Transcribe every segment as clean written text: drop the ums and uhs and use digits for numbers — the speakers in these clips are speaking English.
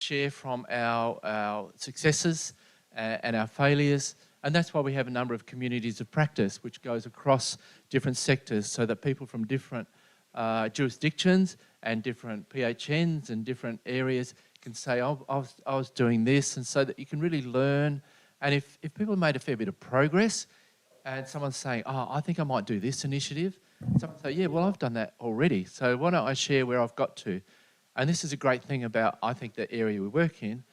share from our successes and our failures. And that's why we have a number of communities of practice, which goes across different sectors so that people from different jurisdictions and different PHNs and different areas can say, oh, I was doing this, and so that you can really learn. And if people made a fair bit of progress and someone's saying, oh, I think I might do this initiative, someone say, yeah, well, I've done that already, so why don't I share where I've got to? And this is a great thing about, I think, the area we work in.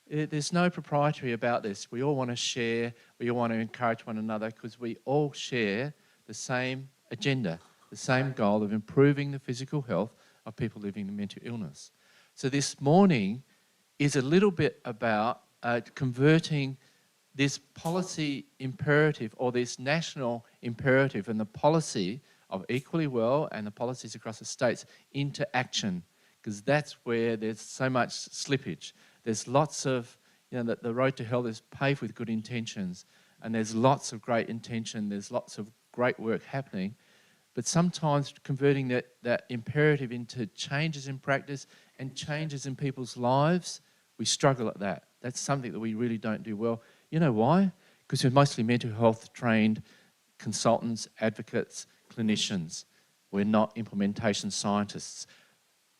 There's no proprietary about this. We all want to share, we all want to encourage one another because we all share the same agenda, the same goal of improving the physical health of people living with mental illness. So this morning is a little bit about converting this policy imperative or this national imperative and the policy of Equally Well and the policies across the states into action, because that's where there's so much slippage. There's lots of, the road to health is paved with good intentions, and there's lots of great intention, there's lots of great work happening, but sometimes converting that imperative into changes in practice and changes in people's lives, we struggle at that. That's something that we really don't do well. You know why? Because we're mostly mental health trained consultants, advocates, clinicians. We're not implementation scientists.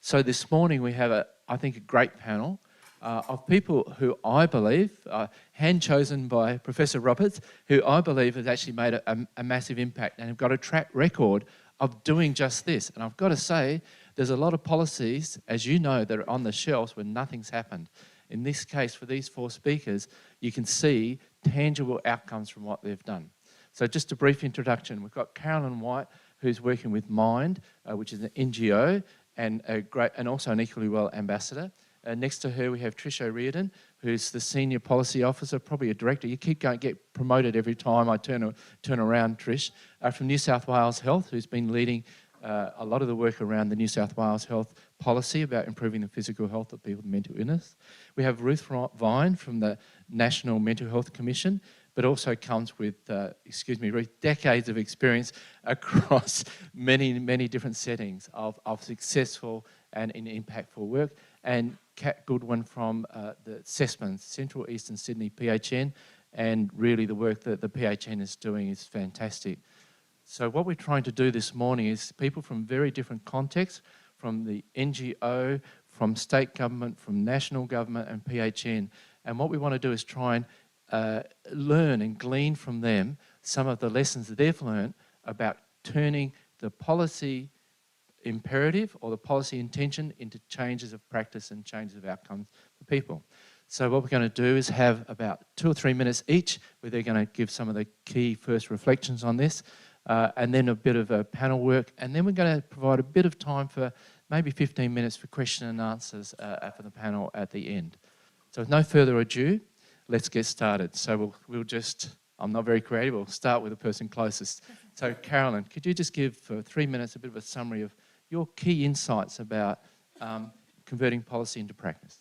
So this morning we have, I think, a great panel of people who I believe, hand-chosen by Professor Roberts, who I believe has actually made a massive impact and have got a track record of doing just this. And I've got to say, there's a lot of policies, as you know, that are on the shelves where nothing's happened. In this case, for these 4 speakers, you can see tangible outcomes from what they've done. So just a brief introduction. We've got Carolynne White, who's working with Mind, which is an NGO, and also an Equally Well ambassador. Next to her, we have Tricia O'Riordan, who's the Senior Policy Officer, probably a Director. You keep going, get promoted every time I turn around, Trish. From New South Wales Health, who's been leading a lot of the work around the New South Wales Health policy about improving the physical health of people with mental illness. We have Ruth Vine from the National Mental Health Commission, but also comes with, Ruth, decades of experience across many, many different settings of successful and impactful work. And Goodwin from the Assessments, Central Eastern Sydney PHN, and really the work that the PHN is doing is fantastic. So what we're trying to do this morning is people from very different contexts, from the NGO, from state government, from national government and PHN. And what we want to do is try and learn and glean from them some of the lessons that they've learned about turning the policy imperative or the policy intention into changes of practice and changes of outcomes for people. So what we're going to do is have about 2 or 3 minutes each where they're going to give some of the key first reflections on this, and then a bit of a panel work, and then we're going to provide a bit of time for maybe 15 minutes for question and answers for the panel at the end. So with no further ado, let's get started. So we'll just, I'm not very creative, we'll start with the person closest. So Carolynne, could you just give for 3 minutes a bit of a summary of your key insights about converting policy into practice?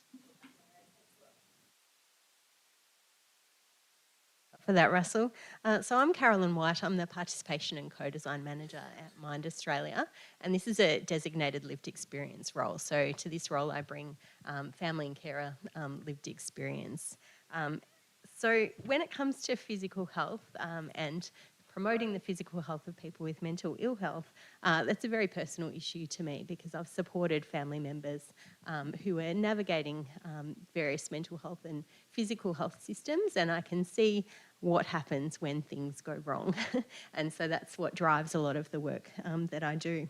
For that, Russell. So I'm Carolynne White. I'm the Participation and Co-Design Manager at Mind Australia, and this is a designated lived experience role. So to this role I bring family and carer lived experience. So when it comes to physical health and promoting the physical health of people with mental ill health, that's a very personal issue to me because I've supported family members who are navigating various mental health and physical health systems, and I can see what happens when things go wrong. And so that's what drives a lot of the work that I do.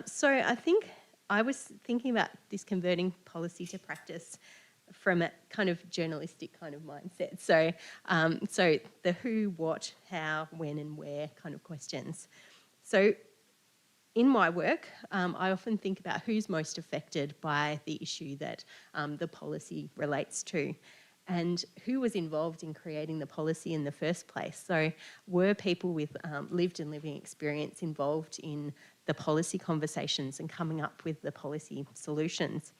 So I think I was thinking about this converting policy to practice from a kind of journalistic kind of mindset. So, so the who, what, how, when and where kind of questions. So in my work, I often think about who's most affected by the issue that the policy relates to and who was involved in creating the policy in the first place. So were people with lived and living experience involved in the policy conversations and coming up with the policy solutions?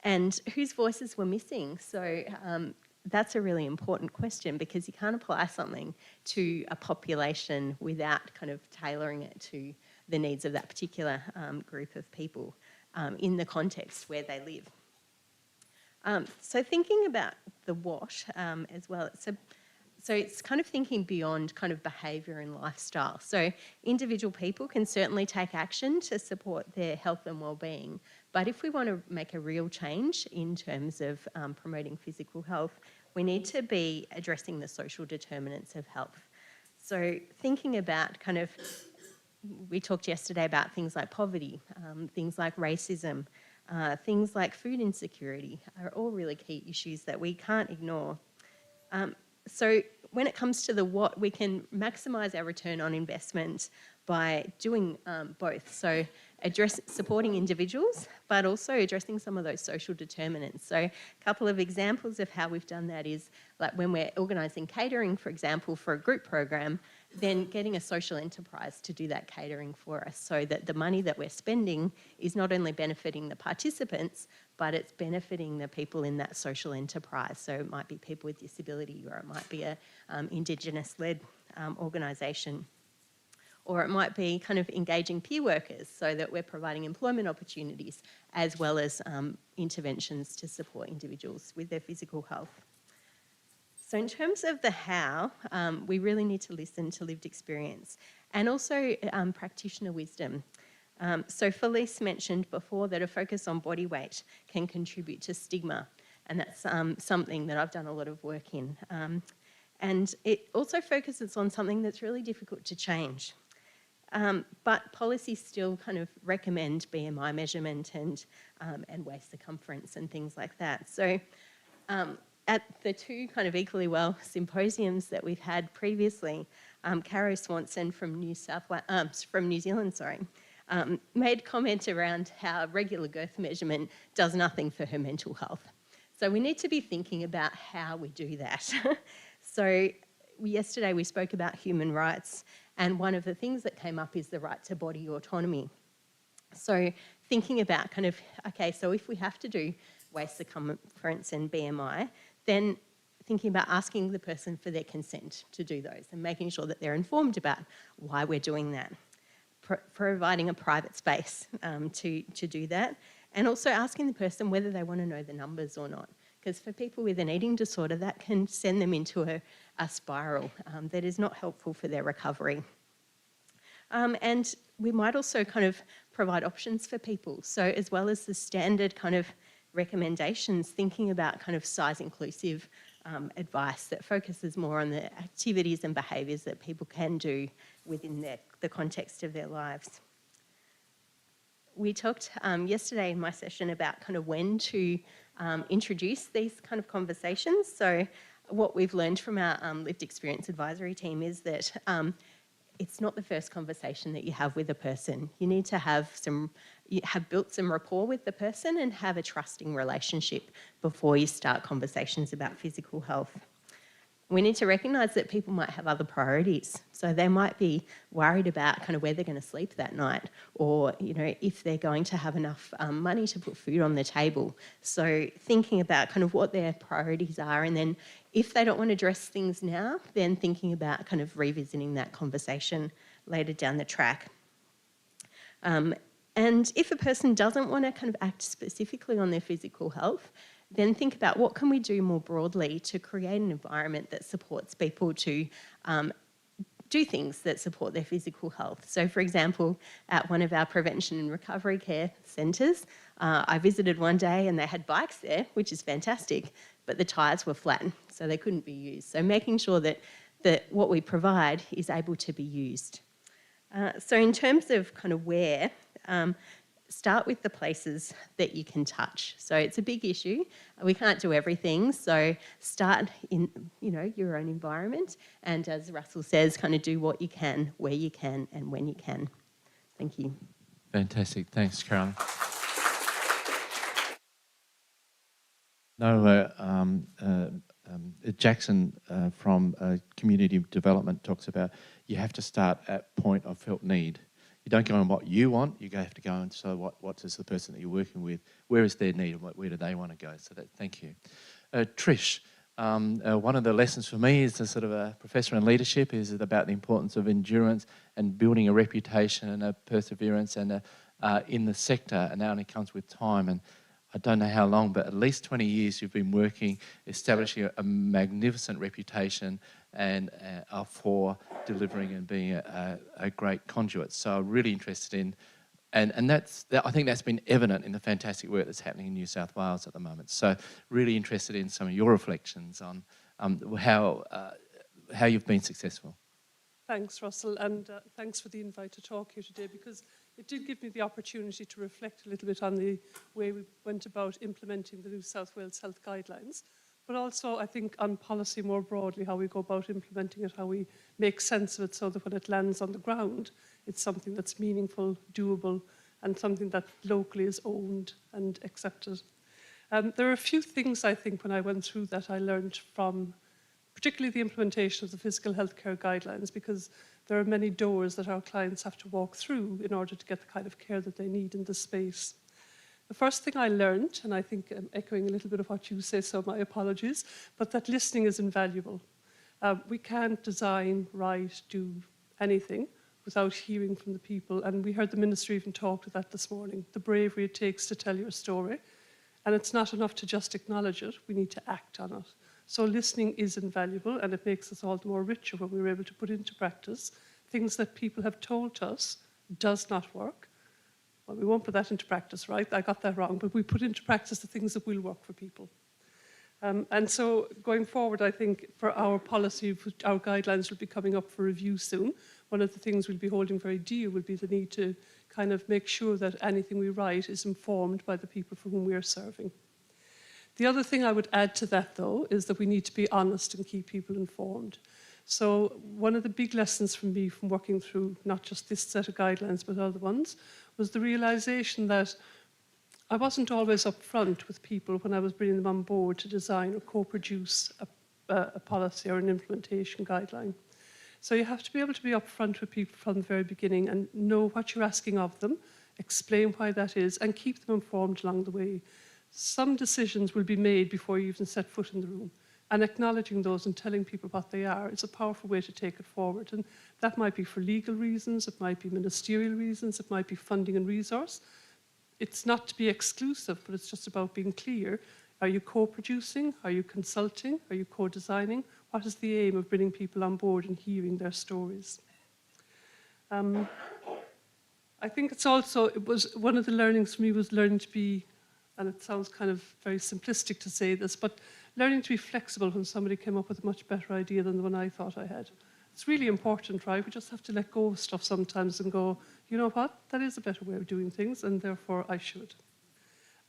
And whose voices were missing? So that's a really important question because you can't apply something to a population without kind of tailoring it to the needs of that particular group of people in the context where they live. So thinking about the what as well, so it's kind of thinking beyond kind of behaviour and lifestyle. So individual people can certainly take action to support their health and well-being, but if we want to make a real change in terms of promoting physical health, we need to be addressing the social determinants of health. So thinking about kind of, we talked yesterday about things like poverty, things like racism, things like food insecurity are all really key issues that we can't ignore. So when it comes to the what, we can maximise our return on investment by doing both. So supporting individuals, but also addressing some of those social determinants. So a couple of examples of how we've done that is like when we're organising catering, for example, for a group program, then getting a social enterprise to do that catering for us so that the money that we're spending is not only benefiting the participants, but it's benefiting the people in that social enterprise. So it might be people with disability, or it might be a Indigenous-led organisation. Or it might be kind of engaging peer workers so that we're providing employment opportunities as well as interventions to support individuals with their physical health. So in terms of the how, we really need to listen to lived experience and also practitioner wisdom. So Felice mentioned before that a focus on body weight can contribute to stigma, and that's something that I've done a lot of work in. And it also focuses on something that's really difficult to change. But policies still kind of recommend BMI measurement and waist circumference and things like that. So at the two kind of equally well symposiums that we've had previously, Caro Swanson from New Zealand, made comment around how regular girth measurement does nothing for her mental health. So we need to be thinking about how we do that. So yesterday we spoke about human rights, and one of the things that came up is the right to body autonomy. So thinking about kind of, okay, so if we have to do waist circumference and BMI, then thinking about asking the person for their consent to do those and making sure that they're informed about why we're doing that. Providing a private space to do that, and also asking the person whether they want to know the numbers or not. Because for people with an eating disorder, that can send them into a spiral that is not helpful for their recovery. And we might also kind of provide options for people. So as well as the standard kind of recommendations, thinking about kind of size-inclusive advice that focuses more on the activities and behaviours that people can do within the context of their lives. We talked yesterday in my session about kind of when to introduce these kind of conversations. So what we've learned from our lived experience advisory team is that it's not the first conversation that you have with a person. You need to have built some rapport with the person and have a trusting relationship before you start conversations about physical health. We need to recognise that people might have other priorities. So they might be worried about kind of where they're going to sleep that night, or if they're going to have enough money to put food on the table. So thinking about kind of what their priorities are, and then if they don't want to address things now, then thinking about kind of revisiting that conversation later down the track. And if a person doesn't want to kind of act specifically on their physical health, then think about what can we do more broadly to create an environment that supports people to do things that support their physical health. So for example, at one of our prevention and recovery care centres, I visited one day and they had bikes there, which is fantastic, but the tyres were flat, so they couldn't be used. So making sure that what we provide is able to be used. So in terms of kind of where, start with the places that you can touch. So it's a big issue. We can't do everything. So start in, your own environment. And as Russell says, kind of do what you can, where you can, and when you can. Thank you. Fantastic. Thanks, Carolynne. Jackson from Community Development talks about you have to start at point of felt need. You don't go on what you want, you have to go on, so what does the person that you're working with, where is their need and where do they want to go? So thank you. Trish, one of the lessons for me as a sort of a professor in leadership is about the importance of endurance and building a reputation and a perseverance and in the sector, and that only comes with time. And I don't know how long, but at least 20 years you've been working, establishing a magnificent reputation and for delivering and being a great conduit. So I'm really interested in, and I think that's been evident in the fantastic work that's happening in New South Wales at the moment. So really interested in some of your reflections on how you've been successful. Thanks, Russell, and thanks for the invite to talk here today, because it did give me the opportunity to reflect a little bit on the way we went about implementing the New South Wales Health Guidelines, but also I think on policy more broadly, how we go about implementing it, how we make sense of it so that when it lands on the ground, it's something that's meaningful, doable, and something that locally is owned and accepted. There are a few things I think when I went through that I learned from particularly the implementation of the physical healthcare guidelines, because there are many doors that our clients have to walk through in order to get the kind of care that they need in this space. The first thing I learned, and I think I'm echoing a little bit of what you say, so my apologies, but that listening is invaluable. We can't design, write, do anything without hearing from the people, and we heard the Minister even talk to that this morning, the bravery it takes to tell your story. And it's not enough to just acknowledge it, we need to act on it. So listening is invaluable, and it makes us all the more richer when we're able to put into practice things that people have told us does not work. Well, we won't put that into practice, right? I got that wrong, but we put into practice the things that will work for people. And so going forward, I think for our policy, our guidelines will be coming up for review soon. One of the things we'll be holding very dear will be the need to kind of make sure that anything we write is informed by the people for whom we are serving. The other thing I would add to that, though, is that we need to be honest and keep people informed. So one of the big lessons for me from working through not just this set of guidelines, but other ones, was the realization that I wasn't always upfront with people when I was bringing them on board to design or co-produce a policy or an implementation guideline. So you have to be able to be upfront with people from the very beginning and know what you're asking of them, explain why that is, and keep them informed along the way. Some decisions will be made before you even set foot in the room, and acknowledging those and telling people what they are is a powerful way to take it forward. And that might be for legal reasons, it might be ministerial reasons, it might be funding and resource. It's not to be exclusive, but it's just about being clear. Are you co-producing? Are you consulting? Are you co-designing? What is the aim of bringing people on board and hearing their stories? I think it was one of the learnings for me was learning to be, and it sounds kind of very simplistic to say this, but learning to be flexible when somebody came up with a much better idea than the one I thought I had. It's really important, right? We just have to let go of stuff sometimes and go, you know what, that is a better way of doing things, and therefore I should.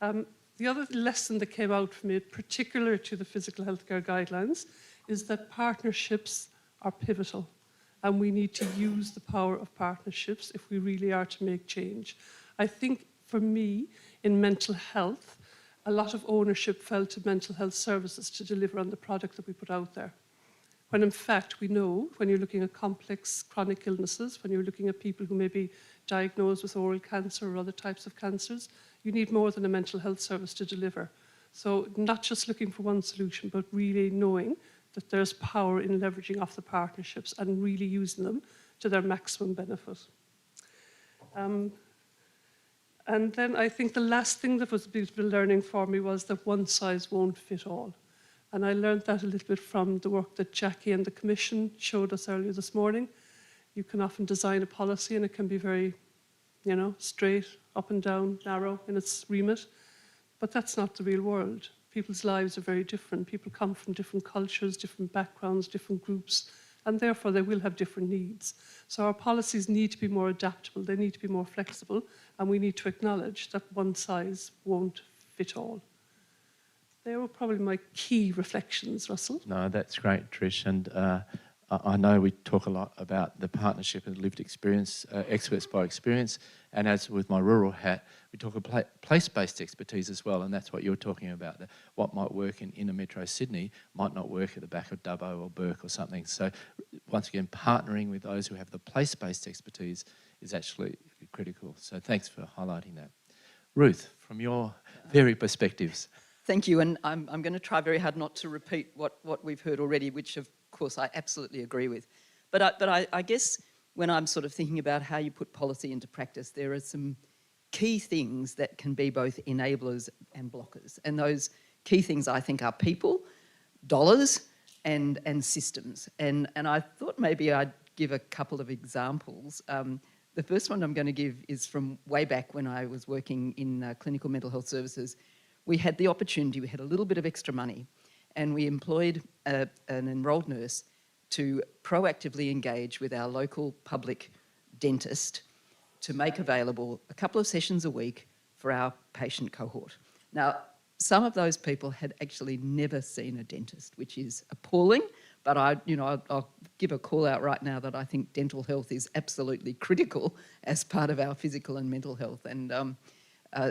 The other lesson that came out from it, particular to the physical healthcare guidelines, is that partnerships are pivotal, and we need to use the power of partnerships if we really are to make change. I think for me, in mental health, a lot of ownership fell to mental health services to deliver on the product that we put out there. When in fact we know, when you're looking at complex chronic illnesses, when you're looking at people who may be diagnosed with oral cancer or other types of cancers, you need more than a mental health service to deliver. So not just looking for one solution, but really knowing that there's power in leveraging off the partnerships and really using them to their maximum benefit. And then I think the last thing that was a bit of a learning for me was that one size won't fit all. And I learned that a little bit from the work that Jackie and the Commission showed us earlier this morning. You can often design a policy and it can be very, straight, up and down, narrow in its remit. But that's not the real world. People's lives are very different. People come from different cultures, different backgrounds, different groups, and therefore they will have different needs. So our policies need to be more adaptable, they need to be more flexible, and we need to acknowledge that one size won't fit all. They were probably my key reflections, Russell. No, that's great, Trish. And I know we talk a lot about the partnership and lived experience, experts by experience. And as with my rural hat, we talk about place-based expertise as well. And that's what you're talking about. What might work in inner metro Sydney might not work at the back of Dubbo or Burke or something. So once again, partnering with those who have the place-based expertise is actually critical. So thanks for highlighting that. Ruth, from your varied perspectives. Thank you, and I'm going to try very hard not to repeat what we've heard already, which of course I absolutely agree with. But I guess when I'm sort of thinking about how you put policy into practice, there are some key things that can be both enablers and blockers. And those key things, I think, are people, dollars, and systems. And I thought maybe I'd give a couple of examples. The first one I'm going to give is from way back when I was working in clinical mental health services. We had the opportunity, we had a little bit of extra money, and we employed an enrolled nurse to proactively engage with our local public dentist to make available a couple of sessions a week for our patient cohort. Now, some of those people had actually never seen a dentist, which is appalling, but I'll give a call out right now that I think dental health is absolutely critical as part of our physical and mental health. And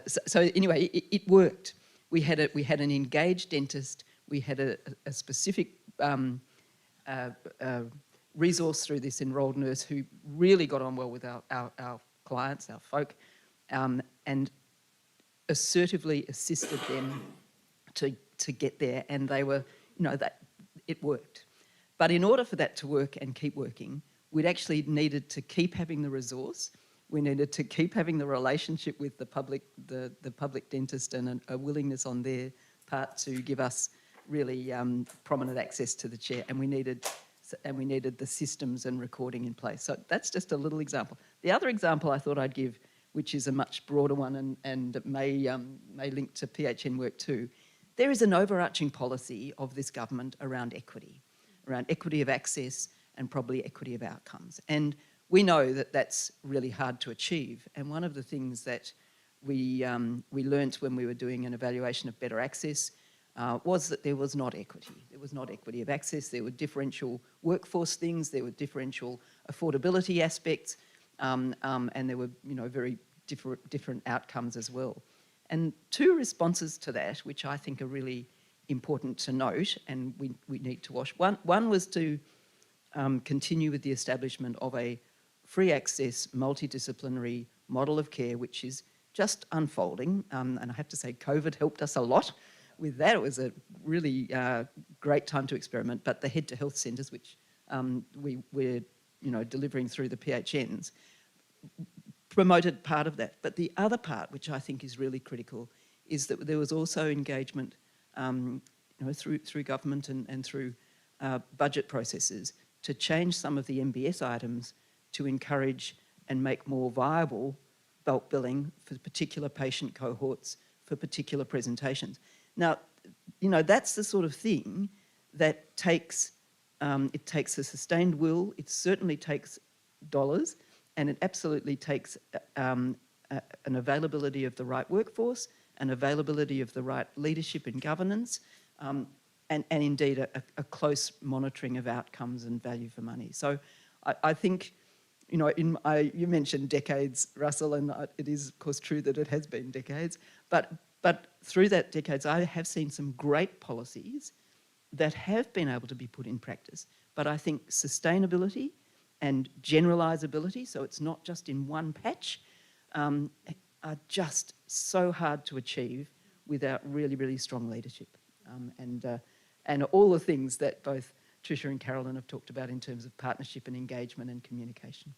so anyway, it worked. We had an engaged dentist. We had a specific resource through this enrolled nurse who really got on well with our clients, our folk, and assertively assisted them to get there. And they were, that it worked. But in order for that to work and keep working, we'd actually needed to keep having the resource. We needed to keep having the relationship with the public dentist, and a willingness on their part to give us really prominent access to the chair. And we needed the systems and recording in place. So that's just a little example. The other example I thought I'd give, which is a much broader one and may link to PHN work too, there is an overarching policy of this government around equity of access and probably equity of outcomes. And we know that that's really hard to achieve. And one of the things that we learnt when we were doing an evaluation of better access was that there was not equity. There was not equity of access. There were differential workforce things. There were differential affordability aspects, and there were very different outcomes as well. And two responses to that, which I think are really important to note, and we need to watch. One was to continue with the establishment of a free access, multidisciplinary model of care, which is just unfolding. And I have to say, COVID helped us a lot with that. It was a really great time to experiment. But the Head to Health centres, which we're delivering through the PHNs, promoted part of that. But the other part, which I think is really critical, is that there was also engagement through government and through budget processes to change some of the MBS items to encourage and make more viable bulk billing for particular patient cohorts, for particular presentations. Now, that's the sort of thing that takes a sustained will. It certainly takes dollars, and it absolutely takes an availability of the right workforce, an availability of the right leadership and governance, and indeed a close monitoring of outcomes and value for money. So I think, you mentioned decades, Russell, and it is of course true that it has been decades, but through that decades I have seen some great policies that have been able to be put in practice. But I think sustainability and generalisability, so it's not just in one patch, are just so hard to achieve without really, really strong leadership. And all the things that both Tricia and Carolynne have talked about in terms of partnership and engagement and communication.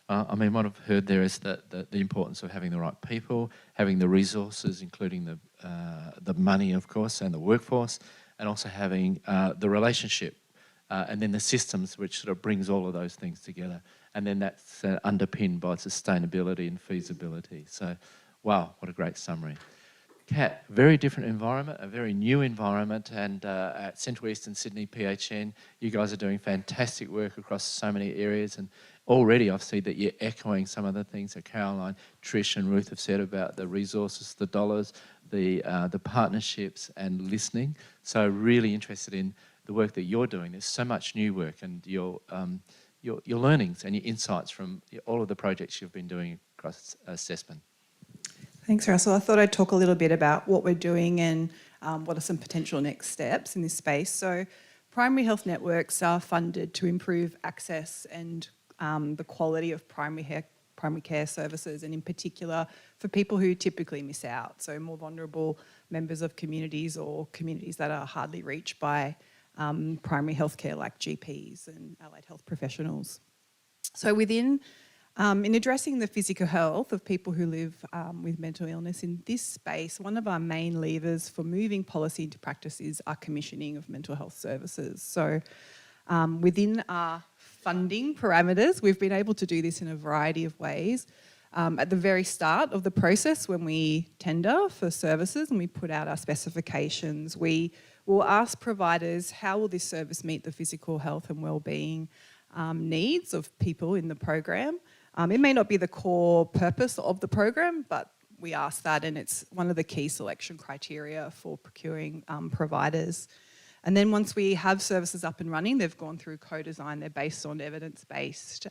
Fantastic. What I've heard there is that the importance of having the right people, having the resources, including the money, of course, and the workforce, and also having the relationship, and then the systems, which sort of brings all of those things together. And then that's underpinned by sustainability and feasibility. So, wow, what a great summary. Kat, very different environment, a very new environment, and at Central Eastern Sydney PHN, you guys are doing fantastic work across so many areas, and already I've seen that you're echoing some of the things that Caroline, Trish and Ruth have said about the resources, the dollars, the partnerships and listening. So really interested in the work that you're doing. There's so much new work, and your learnings and your insights from all of the projects you've been doing across assessment. Thanks, Russell. I thought I'd talk a little bit about what we're doing and what are some potential next steps in this space. So primary health networks are funded to improve access and the quality of primary care services, and in particular for people who typically miss out, so more vulnerable members of communities or communities that are hardly reached by primary healthcare like GPs and allied health professionals. So within In addressing the physical health of people who live with mental illness in this space, one of our main levers for moving policy into practice is our commissioning of mental health services. So within our funding parameters, we've been able to do this in a variety of ways. At the very start of the process, when we tender for services and we put out our specifications, we will ask providers, how will this service meet the physical health and wellbeing needs of people in the program? It may not be the core purpose of the program, but we ask that, and it's one of the key selection criteria for procuring providers. And then once we have services up and running, they've gone through co-design, they're based on evidence-based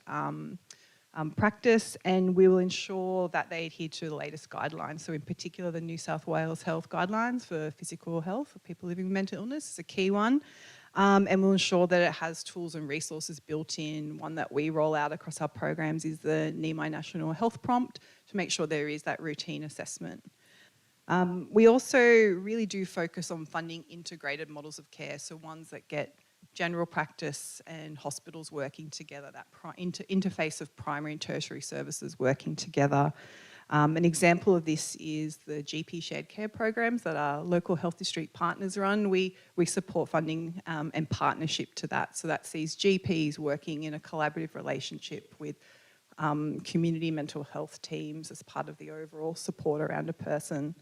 practice, and we will ensure that they adhere to the latest guidelines. So in particular, the New South Wales Health Guidelines for physical health for people living with mental illness is a key one. And we'll ensure that it has tools and resources built in. One that we roll out across our programs is the NEMI National Health Prompt to make sure there is that routine assessment. We also really do focus on funding integrated models of care, so ones that get general practice and hospitals working together, that interface of primary and tertiary services working together. An example of this is the GP shared care programs that our local health district partners run. We support funding and partnership to that. So that sees GPs working in a collaborative relationship with community mental health teams as part of the overall support around a person.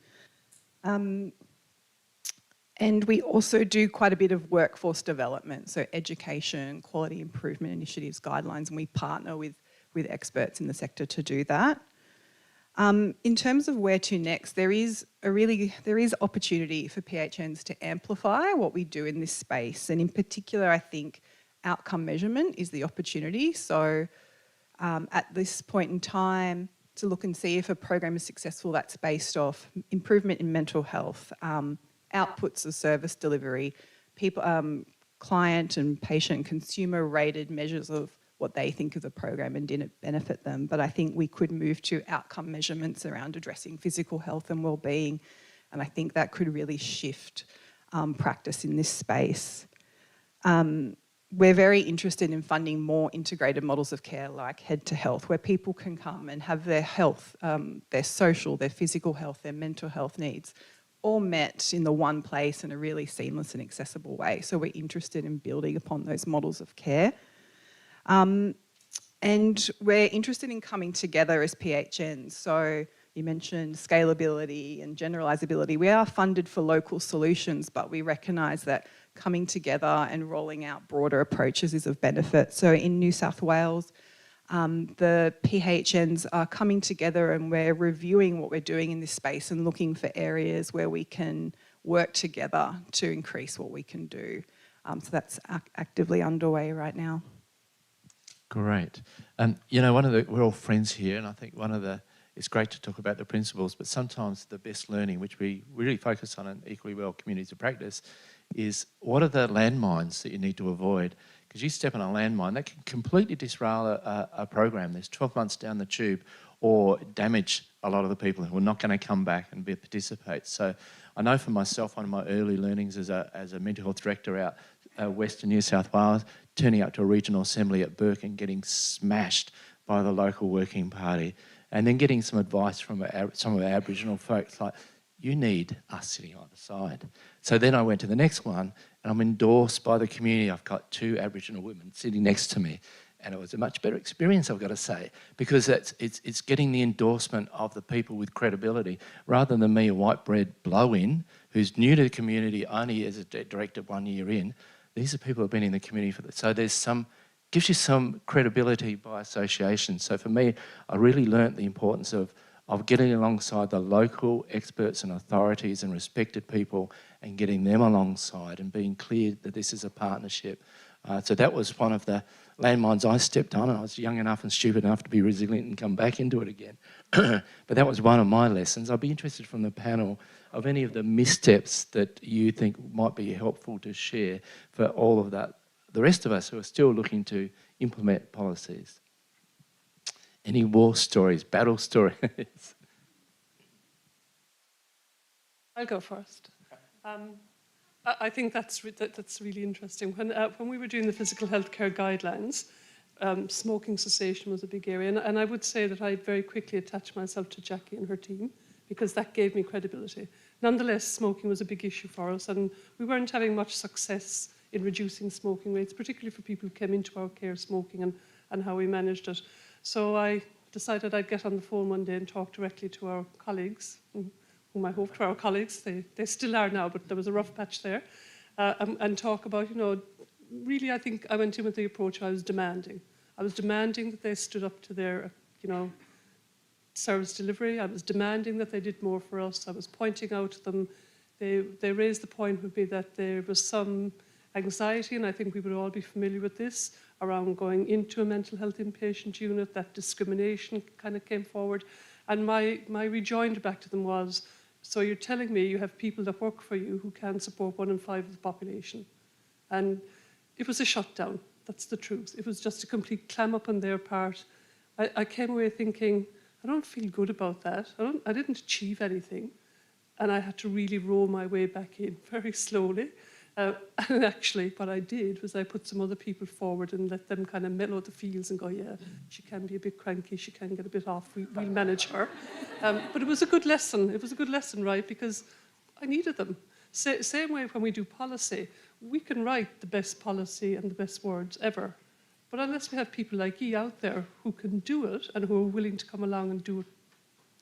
And we also do quite a bit of workforce development, so education, quality improvement initiatives, guidelines, and we partner with experts in the sector to do that. In terms of where to next, there is opportunity for PHNs to amplify what we do in this space, and in particular, I think outcome measurement is the opportunity. So at this point in time, to look and see if a program is successful, that's based off improvement in mental health, outputs of service delivery, people, client and patient consumer rated measures of what they think of the program and didn't benefit them. But I think we could move to outcome measurements around addressing physical health and wellbeing, and I think that could really shift practice in this space. We're very interested in funding more integrated models of care like Head to Health, where people can come and have their health, their social, their physical health, their mental health needs all met in the one place in a really seamless and accessible way. So we're interested in building upon those models of care. And we're interested in coming together as PHNs. So you mentioned scalability and generalisability. We are funded for local solutions, but we recognise that coming together and rolling out broader approaches is of benefit. So in New South Wales, the PHNs are coming together and we're reviewing what we're doing in this space and looking for areas where we can work together to increase what we can do. So that's actively underway right now. Great. You know, we're all friends here, and I think it's great to talk about the principles, but sometimes the best learning, which we really focus on in Equally Well Communities of Practice, is what are the landmines that you need to avoid? Because you step on a landmine, that can completely disrail a program. There's 12 months down the tube, or damage a lot of the people who are not going to come back and participate. So I know for myself, one of my early learnings as a mental health director out Western New South Wales, turning up to a regional assembly at Burke and getting smashed by the local working party, and then getting some advice from some of our Aboriginal folks like, you need us sitting on the side. So then I went to the next one, and I'm endorsed by the community. I've got 2 Aboriginal women sitting next to me, and it was a much better experience, I've got to say, because it's getting the endorsement of the people with credibility, rather than me, a white bread blow-in, who's new to the community, only as a director 1 year in. These are people who have been in the community for this. So gives you some credibility by association. So for me, I really learnt the importance of getting alongside the local experts and authorities and respected people and getting them alongside and being clear that this is a partnership. So that was one of the landmines I stepped on, and I was young enough and stupid enough to be resilient and come back into it again. But that was one of my lessons. I'd be interested from the panel of any of the missteps that you think might be helpful to share for all of that, the rest of us who are still looking to implement policies. Any war stories, battle stories? I'll go first. I think that's really interesting. When we were doing the physical healthcare guidelines, smoking cessation was a big area. And I would say that I very quickly attached myself to Jackie and her team because that gave me credibility. Nonetheless, smoking was a big issue for us, and we weren't having much success in reducing smoking rates, particularly for people who came into our care smoking and how we managed it. So I decided I'd get on the phone one day and talk directly to our colleagues, whom I hoped were our colleagues. They still are now, but there was a rough patch there, and talk about, really I think I went in with the approach I was demanding. I was demanding that they stood up to their, service delivery. I was demanding that they did more for us. I was pointing out to them. They raised the point with me that there was some anxiety, and I think we would all be familiar with this, around going into a mental health inpatient unit. That discrimination kind of came forward. And my rejoinder back to them was, so you're telling me you have people that work for you who can support 1 in 5 of the population. And it was a shutdown. That's the truth. It was just a complete clam up on their part. I came away thinking, I don't feel good about that. I didn't achieve anything. And I had to really roll my way back in very slowly. And actually, what I did was I put some other people forward and let them kind of mellow the feels and go, yeah, she can be a bit cranky, she can get a bit off, we'll manage her. But it was a good lesson. It was a good lesson, right? Because I needed them. Same way when we do policy, we can write the best policy and the best words ever. But unless we have people like you out there who can do it and who are willing to come along and do it,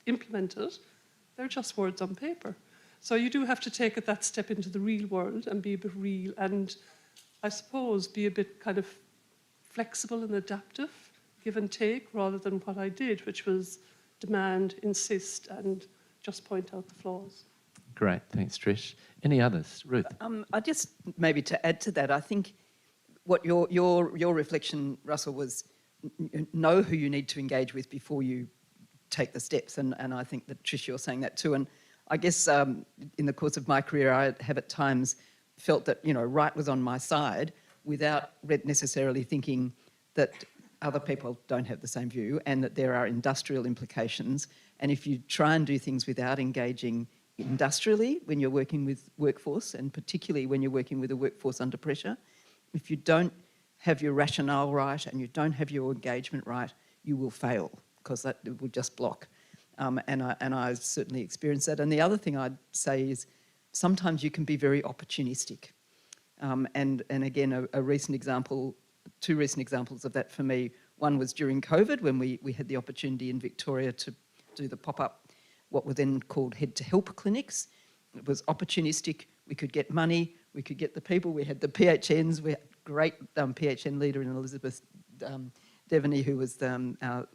implement it, they're just words on paper. So you do have to take that step into the real world and be a bit real and, I suppose, be a bit kind of flexible and adaptive, give and take, rather than what I did, which was demand, insist, and just point out the flaws. Great, thanks, Trish. Any others? Ruth? I just, maybe to add to that, I think what your reflection, Russell, was know who you need to engage with before you take the steps. And I think that, Trish, you're saying that too. And I guess in the course of my career, I have at times felt that, right was on my side without necessarily thinking that other people don't have the same view and that there are industrial implications. And if you try and do things without engaging industrially when you're working with workforce, and particularly when you're working with a workforce under pressure, if you don't have your rationale right and you don't have your engagement right, you will fail because that will just block. And I certainly experienced that. And the other thing I'd say is sometimes you can be very opportunistic. And again, a recent example, 2 recent examples of that for me. One was during COVID when we had the opportunity in Victoria to do the pop-up, what were then called head-to-help clinics. It was opportunistic. We could get money. We could get the people. We had the PHNs. We had a great PHN leader in Elizabeth Devaney, who was our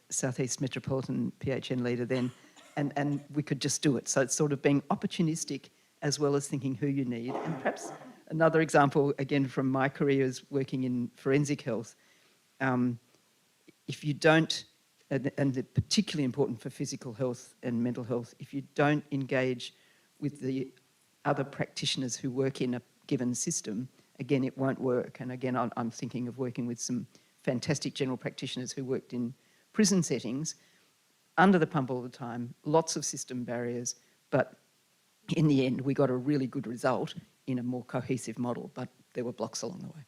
Southeast Metropolitan PHN leader then, and we could just do it. So it's sort of being opportunistic as well as thinking who you need. And perhaps another example, again, from my career is working in forensic health. If you don't, and particularly important for physical health and mental health, if you don't engage with the other practitioners who work in a given system, again, it won't work. And again, I'm thinking of working with some fantastic general practitioners who worked in prison settings, under the pump all the time, lots of system barriers, but in the end, we got a really good result in a more cohesive model, but there were blocks along the way.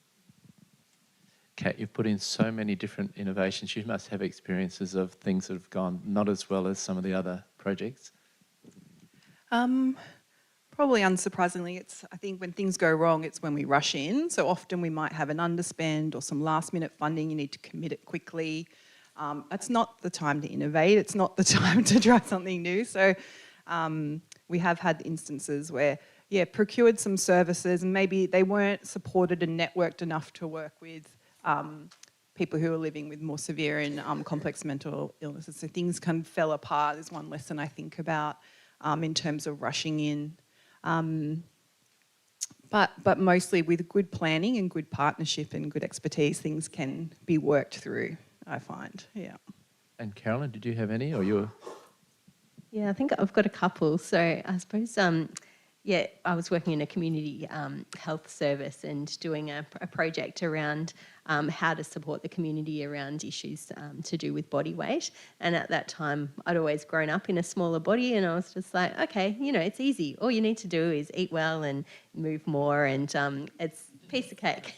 Kat, you've put in so many different innovations. You must have experiences of things that have gone not as well as some of the other projects. Probably unsurprisingly, I think when things go wrong, it's when we rush in. So often we might have an underspend or some last minute funding. You need to commit it quickly. It's not the time to innovate. It's not the time to try something new. So we have had instances where, procured some services and maybe they weren't supported and networked enough to work with people who are living with more severe and complex mental illnesses. So things kind of fell apart is one lesson I think about in terms of rushing in. But mostly with good planning and good partnership and good expertise, things can be worked through, I find, yeah. And Carolynne, did you have any, or you? Yeah, I think I've got a couple. So I suppose, I was working in a community health service and doing a project around how to support the community around issues to do with body weight. And at that time, I'd always grown up in a smaller body and I was just like, okay, it's easy. All you need to do is eat well and move more. And it's piece of cake.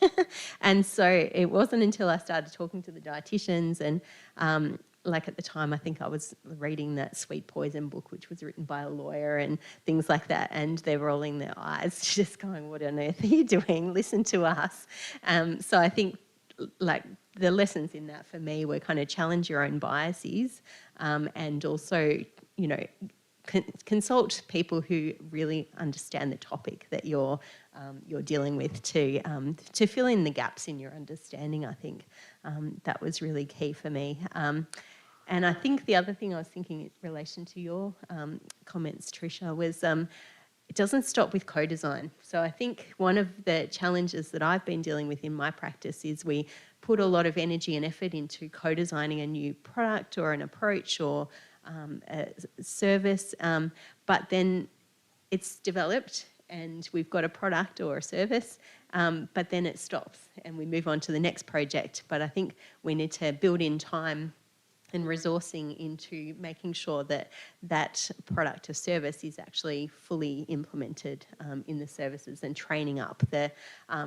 And so it wasn't until I started talking to the dietitians and like at the time, I think I was reading that Sweet Poison book, which was written by a lawyer and things like that, and they're rolling their eyes, just going, what on earth are you doing? Listen to us. So I think like the lessons in that for me were kind of challenge your own biases and also, you know, consult people who really understand the topic that you're dealing with to fill in the gaps in your understanding. I think that was really key for me. And I think the other thing I was thinking in relation to your comments, Tricia, was it doesn't stop with co-design. So I think one of the challenges that I've been dealing with in my practice is we put a lot of energy and effort into co-designing a new product or an approach or a service, but then it's developed and we've got a product or a service, but then it stops and we move on to the next project. But I think we need to build in time and resourcing into making sure that that product or service is actually fully implemented in the services and training up the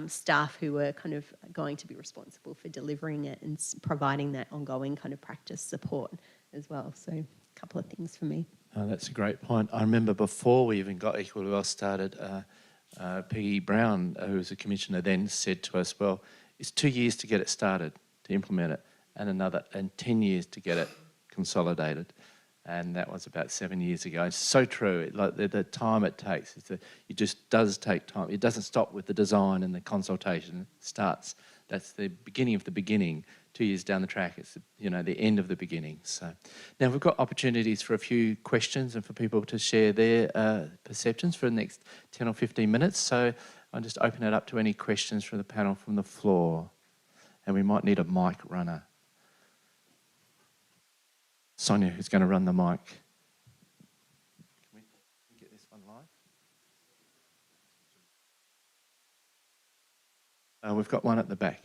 staff who are kind of going to be responsible for delivering it and providing that ongoing kind of practice support as well. So a couple of things for me. Oh, that's a great point. I remember before we even got Equally Well started, Peggy Brown, who was a commissioner then, said to us, well, it's 2 years to get it started, to implement it, and 10 years to get it consolidated. And that was about 7 years ago. It's so true. Like the time it takes, it just does take time. It doesn't stop with the design and the consultation. It starts. That's the beginning of the beginning. 2 years down the track, it's the end of the beginning. So now we've got opportunities for a few questions and for people to share their perceptions for the next 10 or 15 minutes. So I'll just open it up to any questions from the panel from the floor. And we might need a mic runner. Sonia, who's going to run the mic. Can we get this one live? We've got one at the back.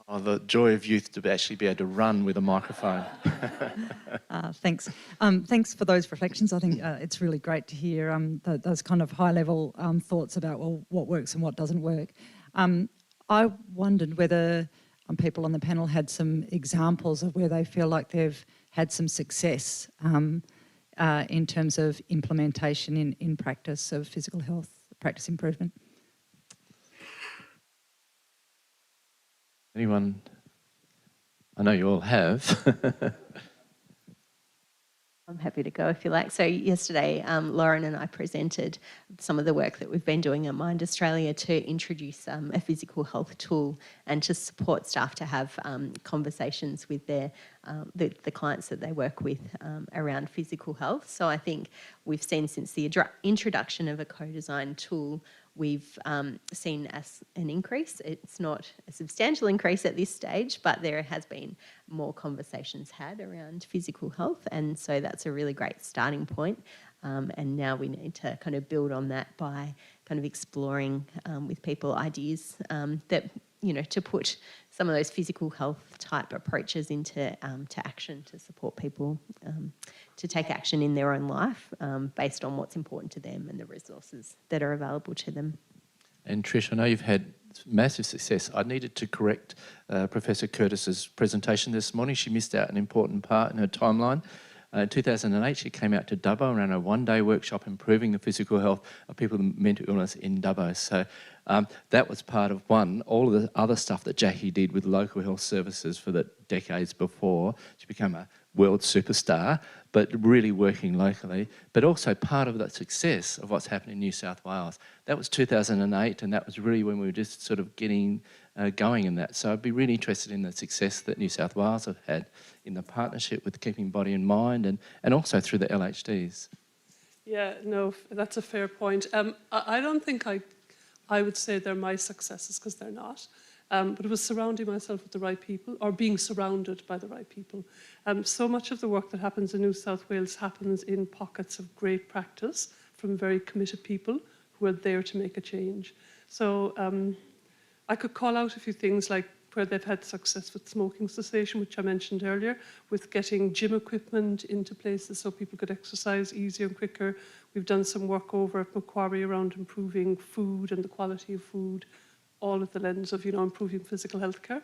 Oh, the joy of youth to actually be able to run with a microphone. Thanks. Thanks for those reflections. I think it's really great to hear those kind of high-level thoughts about, well, what works and what doesn't work. I wondered whether people on the panel had some examples of where they feel like they've had some success in terms of implementation in practice of physical health, practice improvement. Anyone? I know you all have. I'm happy to go if you like. So yesterday, Lauren and I presented some of the work that we've been doing at Mind Australia to introduce a physical health tool and to support staff to have conversations with their the clients that they work with around physical health. So I think we've seen since the introduction of a co-design tool, we've seen an increase. It's not a substantial increase at this stage, but there has been more conversations had around physical health, and so that's a really great starting point. And now we need to kind of build on that by kind of exploring with people ideas that, to put some of those physical health type approaches into to action to support people to take action in their own life based on what's important to them and the resources that are available to them. And Trish, I know you've had massive success. I needed to correct Professor Curtis's presentation this morning. She missed out an important part in her timeline. In 2008, she came out to Dubbo and ran a one-day workshop improving the physical health of people with mental illness in Dubbo. So that was part of all of the other stuff that Jackie did with local health services for the decades before. She became a world superstar, but really working locally, but also part of that success of what's happened in New South Wales. That was 2008, and that was really when we were just sort of getting going in that. So I'd be really interested in the success that New South Wales have had in the partnership with Keeping Body in Mind and also through the LHDs. Yeah, no, that's a fair point. I don't think I would say they're my successes, because they're not. But it was surrounding myself with the right people, or being surrounded by the right people. So much of the work that happens in New South Wales happens in pockets of great practice from very committed people who are there to make a change. So I could call out a few things like where they've had success with smoking cessation, which I mentioned earlier, with getting gym equipment into places so people could exercise easier and quicker. We've done some work over at Macquarie around improving food and the quality of food, all at the lens of, improving physical health care.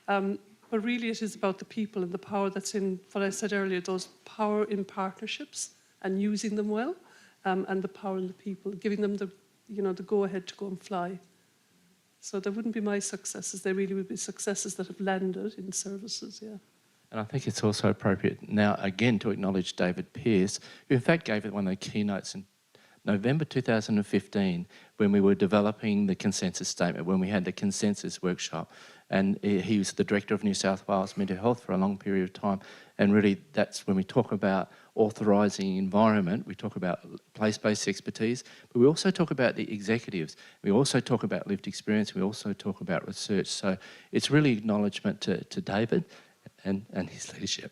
But really it is about the people and the power that's in, what I said earlier, those power in partnerships and using them well, and the power in the people, giving them the go-ahead to go and fly. So they wouldn't be my successes, they really would be successes that have landed in services, yeah. And I think it's also appropriate now, again, to acknowledge David Pearce, who in fact gave one of the keynotes in November 2015 when we were developing the consensus statement, when we had the consensus workshop. And he was the director of New South Wales Mental Health for a long period of time. And really, that's when we talk about authorising environment, we talk about place-based expertise, but we also talk about the executives. We also talk about lived experience. We also talk about research. So it's really acknowledgement to David and his leadership.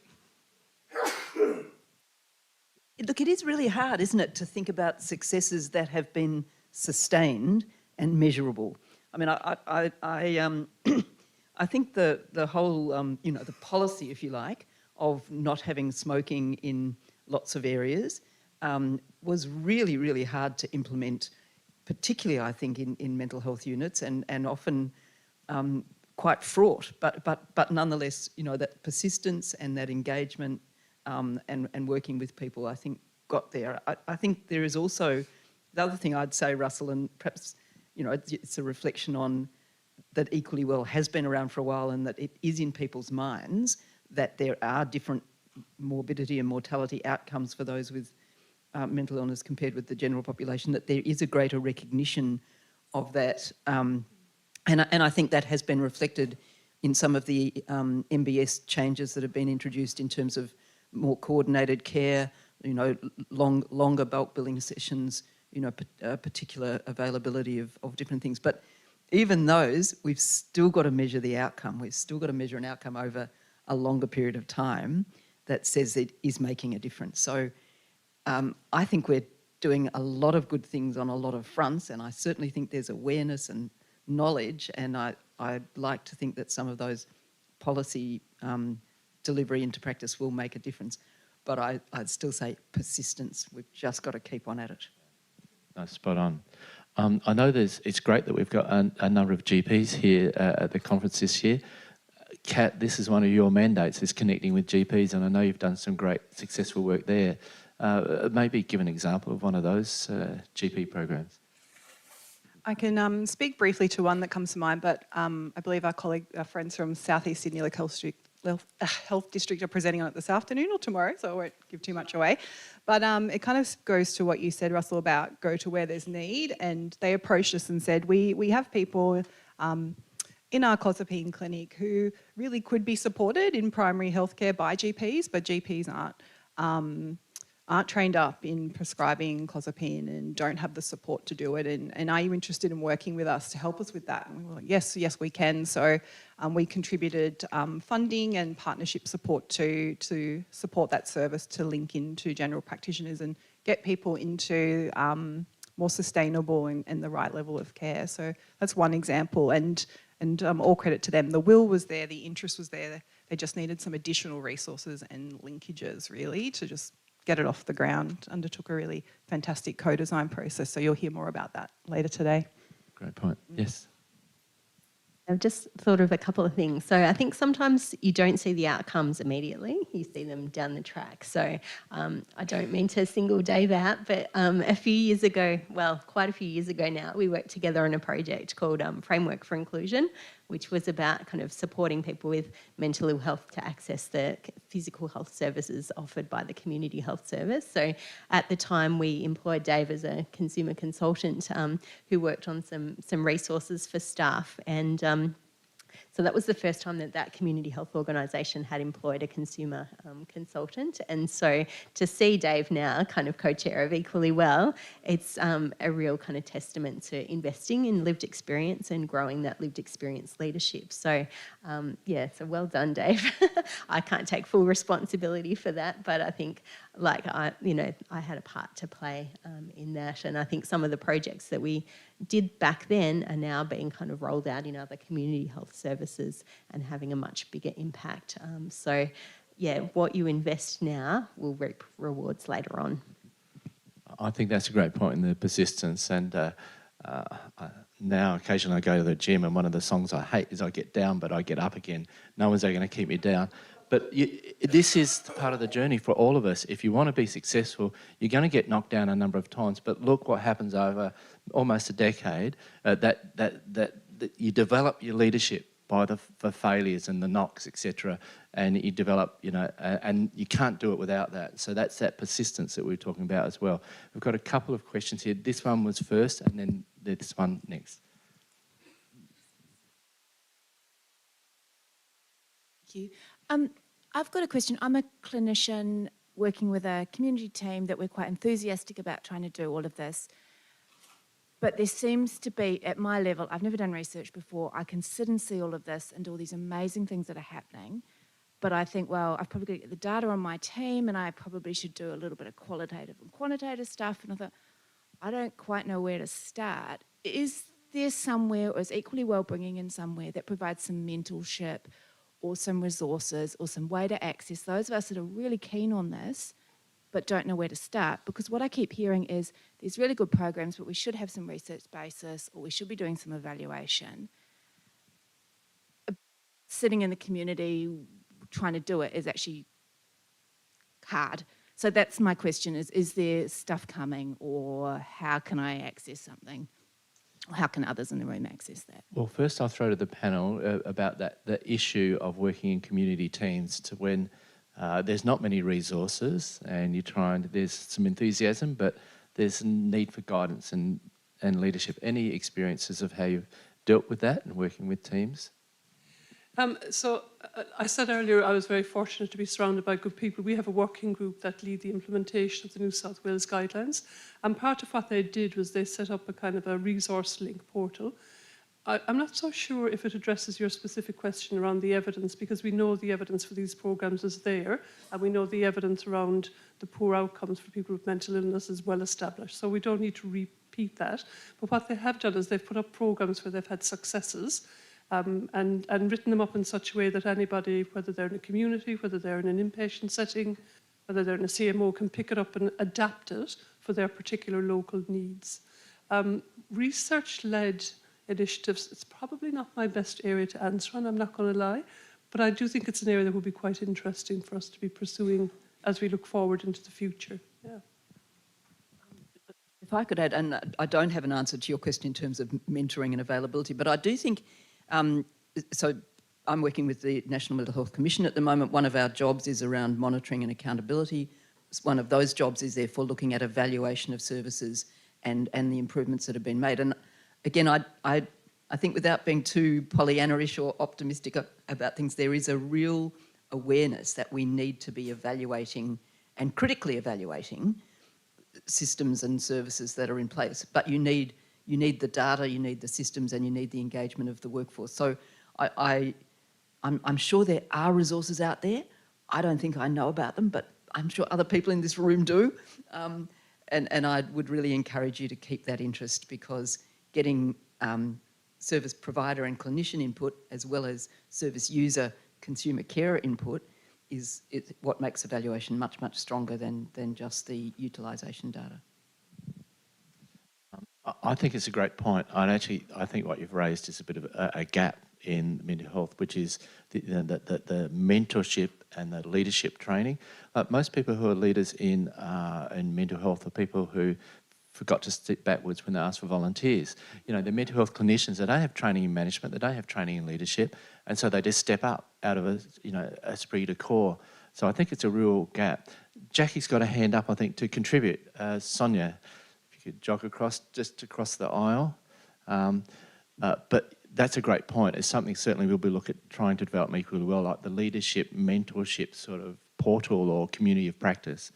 Look, it is really hard, isn't it, to think about successes that have been sustained and measurable. I mean, I think the whole, the policy, if you like, of not having smoking in lots of areas was really, really hard to implement, particularly, I think, in mental health units and often quite fraught. But nonetheless, that persistence and that engagement and working with people, I think, got there. I think there is also, the other thing I'd say, Russell, and perhaps, it's a reflection on that Equally Well has been around for a while and that it is in people's minds that there are different morbidity and mortality outcomes for those with mental illness compared with the general population, that there is a greater recognition of that. And I think that has been reflected in some of the MBS changes that have been introduced in terms of more coordinated care, longer bulk billing sessions, particular availability of different things. But even those, we've still got to measure the outcome. We've still got to measure an outcome over a longer period of time that says it is making a difference. So I think we're doing a lot of good things on a lot of fronts, and I certainly think there's awareness and knowledge, and I'd like to think that some of those policy delivery into practice will make a difference. But I'd still say persistence. We've just got to keep on at it. No, spot on. I know it's great that we've got a number of GPs here at the conference this year. Kat, this is one of your mandates, is connecting with GPs, and I know you've done some great successful work there. Maybe give an example of one of those GP programs. I can speak briefly to one that comes to mind, but I believe our friends from South East Sydney Health District are presenting on it this afternoon or tomorrow, so I won't give too much away. But it kind of goes to what you said, Russell, about go to where there's need. And they approached us and said, we have people in our clozapine clinic who really could be supported in primary healthcare by GPs, but GPs aren't trained up in prescribing clozapine and don't have the support to do it. And are you interested in working with us to help us with that? And we were like, yes, we can. So we contributed funding and partnership support to support that service to link into general practitioners and get people into more sustainable and the right level of care. So that's one example. And all credit to them. The will was there, the interest was there. They just needed some additional resources and linkages, really, to just get it off the ground. Undertook a really fantastic co-design process, so you'll hear more about that later today. Great point. Yes. I've just thought of a couple of things. So I think sometimes you don't see the outcomes immediately, you see them down the track. So I don't mean to single Dave out, but a few years ago, well, quite a few years ago now, we worked together on a project called Framework for Inclusion, which was about kind of supporting people with mental ill health to access the physical health services offered by the community health service. So at the time we employed Dave as a consumer consultant who worked on some resources for staff, and so that was the first time that community health organisation had employed a consumer consultant. And so to see Dave now kind of co-chair of Equally Well, it's a real kind of testament to investing in lived experience and growing that lived experience leadership. So so well done, Dave. I can't take full responsibility for that, but I think I had a part to play in that, and I think some of the projects that we did back then are now being kind of rolled out in other community health services and having a much bigger impact. So, yeah, what you invest now will reap rewards later on. I think that's a great point in the persistence. And now occasionally I go to the gym, and one of the songs I hate is I get down, but I get up again. No one's ever going to keep me down. But this is part of the journey for all of us. If you want to be successful, you're going to get knocked down a number of times. But look what happens over almost a decade, that you develop your leadership by the failures and the knocks, etc. And you develop, and you can't do it without that. So that's that persistence that we were talking about as well. We've got a couple of questions here. This one was first, and then this one next. Thank you. I've got a question. I'm a clinician working with a community team that we're quite enthusiastic about trying to do all of this. But there seems to be, at my level, I've never done research before, I can sit and see all of this and do all these amazing things that are happening. But I think, well, I've probably got to get the data on my team, and I probably should do a little bit of qualitative and quantitative stuff. And I thought, I don't quite know where to start. Is there somewhere, or is Equally Well bringing in somewhere that provides some mentorship or some resources or some way to access those of us that are really keen on this but don't know where to start? Because what I keep hearing is there's really good programs, but we should have some research basis, or we should be doing some evaluation. Sitting in the community trying to do it is actually hard. So that's my question, is there stuff coming, or how can I access something? Or how can others in the room access that? Well, first I'll throw to the panel about the issue of working in community teams, to when there's not many resources and there's some enthusiasm, but there's a need for guidance and leadership. Any experiences of how you've dealt with that and working with teams? So I said earlier I was very fortunate to be surrounded by good people. We have a working group that lead the implementation of the New South Wales guidelines. And part of what they did was they set up a kind of a resource link portal. I'm not so sure if it addresses your specific question around the evidence, because we know the evidence for these programs is there, and we know the evidence around the poor outcomes for people with mental illness is well established. So we don't need to repeat that. But what they have done is they've put up programs where they've had successes, and written them up in such a way that anybody, whether they're in a community, whether they're in an inpatient setting, whether they're in a CMO, can pick it up and adapt it for their particular local needs. Research-led initiatives, it's probably not my best area to answer on, I'm not going to lie, but I do think it's an area that would be quite interesting for us to be pursuing as we look forward into the future. Yeah. If I could add, and I don't have an answer to your question in terms of mentoring and availability, but I do think, so I'm working with the National Mental Health Commission at the moment. One of our jobs is around monitoring and accountability. One of those jobs is therefore looking at evaluation of services and the improvements that have been made. And again, I think without being too Pollyanna-ish or optimistic about things, there is a real awareness that we need to be evaluating and critically evaluating systems and services that are in place. But you need the data, you need the systems, and you need the engagement of the workforce. So I'm sure there are resources out there. I don't think I know about them, but I'm sure other people in this room do. And I would really encourage you to keep that interest, because getting service provider and clinician input, as well as service user consumer care input, is what makes evaluation much, much stronger than just the utilisation data. I think it's a great point. I think what you've raised is a bit of a gap in mental health, which is the mentorship and the leadership training. Most people who are leaders in mental health are people who forgot to step backwards when they asked for volunteers. They're mental health clinicians. They don't have training in management. They don't have training in leadership, and so they just step up out of a esprit de corps. So I think it's a real gap. Jackie's got a hand up, I think, to contribute. Sonia, if you could jog across the aisle. But that's a great point. It's something certainly we'll be trying to develop equally well, like the leadership, mentorship sort of portal or community of practice.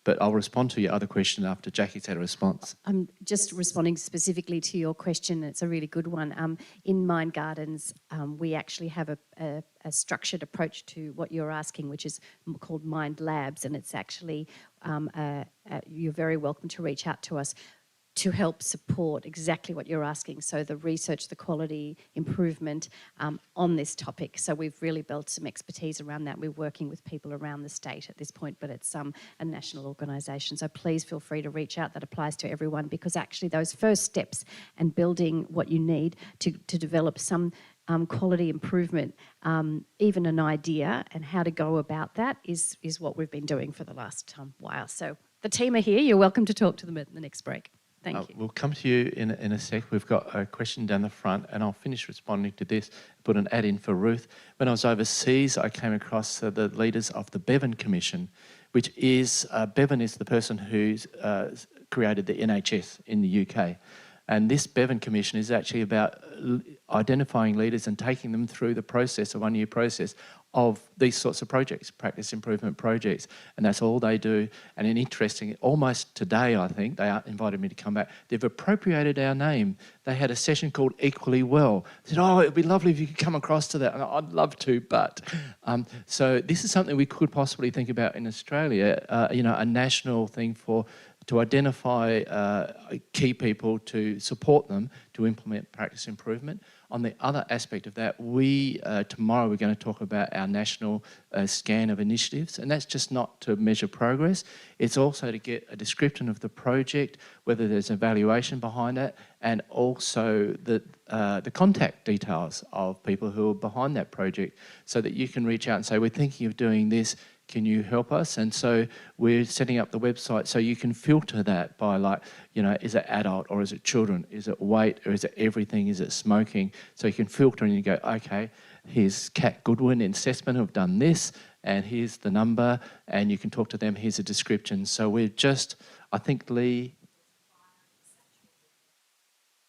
But I'll respond to your other question after Jackie's had a response. I'm just responding specifically to your question. It's a really good one. In Mind Gardens, we actually have a structured approach to what you're asking, which is called Mind Labs, and it's actually, you're very welcome to reach out to us to help support exactly what you're asking. So the research, the quality improvement on this topic. So we've really built some expertise around that. We're working with people around the state at this point, but it's a national organisation. So please feel free to reach out. That applies to everyone, because actually those first steps and building what you need to develop some quality improvement, even an idea and how to go about that is what we've been doing for the last while. So the team are here. You're welcome to talk to them at the next break. Thank you. We'll come to you in a sec. We've got a question down the front, and I'll finish responding to this, put an ad in for Ruth. When I was overseas, I came across the leaders of the Bevan Commission, which is, Bevan is the person who's created the NHS in the UK. And this Bevan Commission is actually about identifying leaders and taking them through the process, a one-year process, of these sorts of projects, practice improvement projects, and that's all they do. And interesting, almost today, I think, they invited me to come back. They've appropriated our name. They had a session called Equally Well. They said, oh, it'd be lovely if you could come across to that. And I'd love to, but... so this is something we could possibly think about in Australia, a national thing to identify key people, to support them to implement practice improvement. On the other aspect of that, tomorrow we're going to talk about our national scan of initiatives, and that's just not to measure progress. It's also to get a description of the project, whether there's evaluation behind it, and also the contact details of people who are behind that project, so that you can reach out and say, we're thinking of doing this, can you help us? And so we're setting up the website so you can filter that by is it adult or is it children? Is it weight or is it everything? Is it smoking? So you can filter and you go, okay, here's Cat Goodwin in Cessman who've done this, and here's the number, and you can talk to them, here's a description. So we're just, I think, Lee,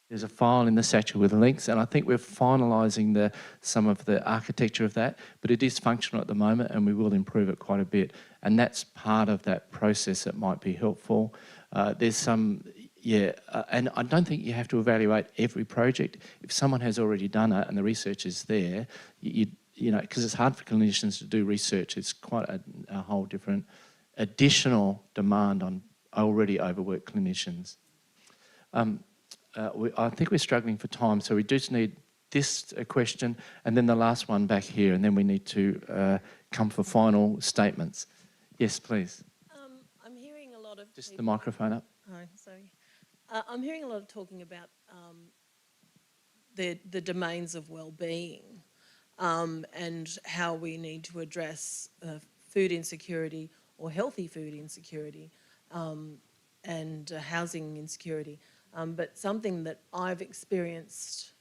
there's a file in the satchel with links, and I think we're finalising some of the architecture of that, but it is functional at the moment and we will improve it quite a bit. And that's part of that process that might be helpful. There's some, and I don't think you have to evaluate every project. If someone has already done it and the research is there, because it's hard for clinicians to do research, it's quite a whole different additional demand on already overworked clinicians. I think we're struggling for time, so we just need this question and then the last one back here, and then we need to come for final statements. Yes, please. I'm hearing a lot of just people, the microphone up. Oh, sorry. I'm hearing a lot of talking about the domains of well-being and how we need to address food insecurity or healthy food insecurity and housing insecurity. But something that I've experienced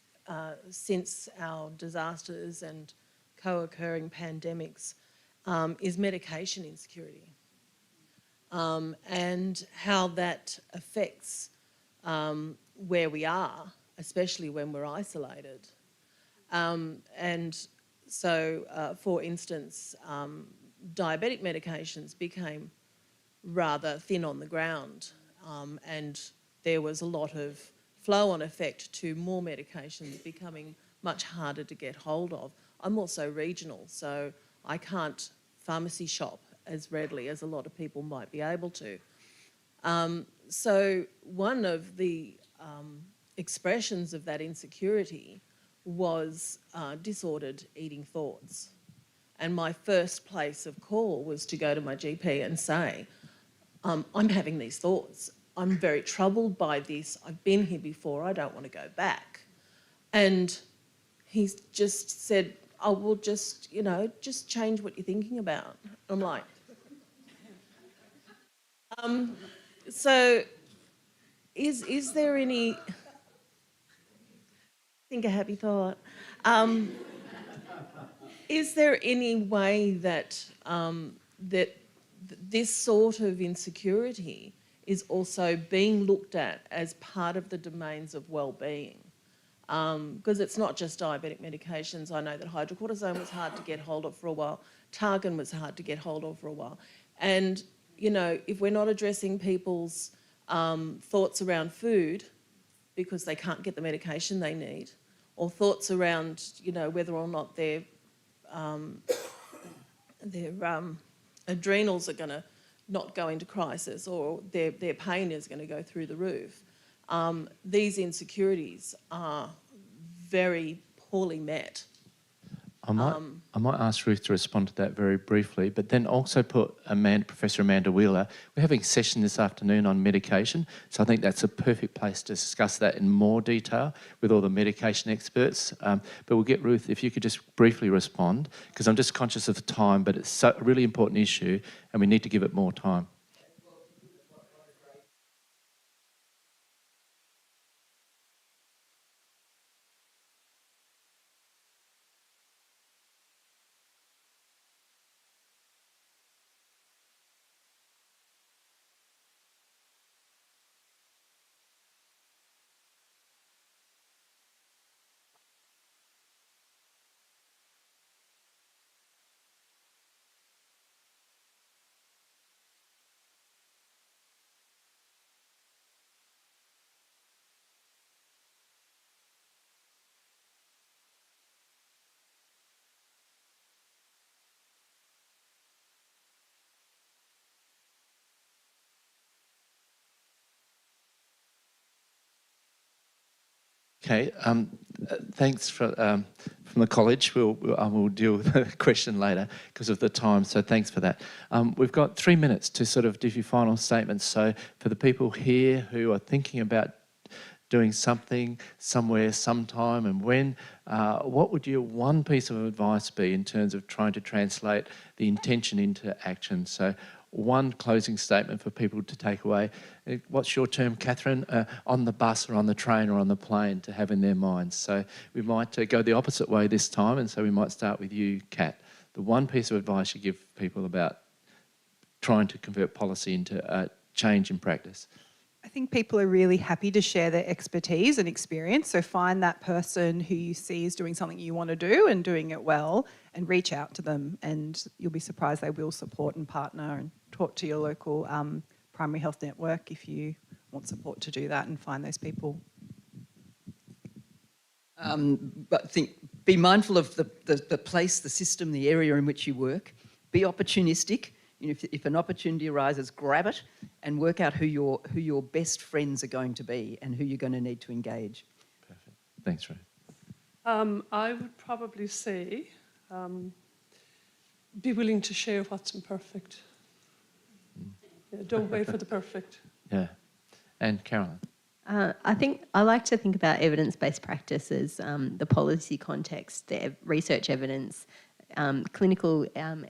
since our disasters and co-occurring pandemics is medication insecurity and how that affects where we are, especially when we're isolated. And so, for instance, diabetic medications became rather thin on the ground and there was a lot of flow-on effect to more medications becoming much harder to get hold of. I'm also regional, so I can't pharmacy shop as readily as a lot of people might be able to. So one of the expressions of that insecurity was disordered eating thoughts. And my first place of call was to go to my GP and say, I'm having these thoughts. I'm very troubled by this. I've been here before. I don't want to go back. And he's just said, oh, well, just change what you're thinking about. I'm like, so is there any, think a happy thought, is there any way that, that this sort of insecurity is also being looked at as part of the domains of well-being? Because it's not just diabetic medications. I know that hydrocortisone was hard to get hold of for a while. Targan was hard to get hold of for a while. And you know, if we're not addressing people's thoughts around food because they can't get the medication they need, or thoughts around, you know, whether or not their adrenals are going to not go into crisis, or their pain is going to go through the roof. These insecurities are very poorly met. I might ask Ruth to respond to that very briefly, but then also put Professor Amanda Wheeler. We're having a session this afternoon on medication, so I think that's a perfect place to discuss that in more detail with all the medication experts. But we'll get Ruth, if you could just briefly respond, because I'm just conscious of the time, but it's a really important issue and we need to give it more time. Okay, thanks from the college. We'll deal with the question later because of the time, so thanks for that. We've got 3 minutes to sort of do your final statements. So for the people here who are thinking about doing something, somewhere, sometime and when, what would your one piece of advice be in terms of trying to translate the intention into action? So one closing statement for people to take away. What's your term, Catherine? On the bus or on the train or on the plane to have in their minds. So we might go the opposite way this time, and so we might start with you, Kat. The one piece of advice you give people about trying to convert policy into change in practice. I think people are really happy to share their expertise and experience. So find that person who you see is doing something you want to do and doing it well, and reach out to them, and you'll be surprised they will support and partner, and talk to your local primary health network if you want support to do that and find those people. But I think be mindful of the place, the system, the area in which you work. Be opportunistic. You know, if an opportunity arises, grab it and work out who your best friends are going to be and who you're going to need to engage. Perfect. Thanks, Ruth. I would probably say be willing to share what's imperfect. Yeah, don't wait for the perfect. Yeah. And Carolynne? I think I like to think about evidence-based practice as the policy context, the research evidence, clinical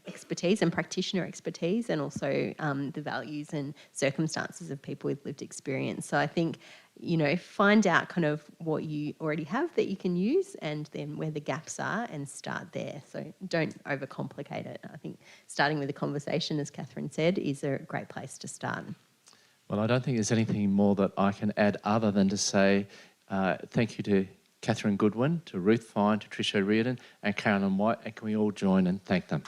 expertise and practitioner expertise, and also the values and circumstances of people with lived experience. So I think, you know, find out kind of what you already have that you can use, and then where the gaps are, and start there. So don't overcomplicate it. I think starting with a conversation, as Catherine said, is a great place to start. Well, I don't think there's anything more that I can add other than to say thank you to Catherine Goodwin, to Ruth Vine, to Tricia O'Riordan and Carolynne White, and can we all join and thank them?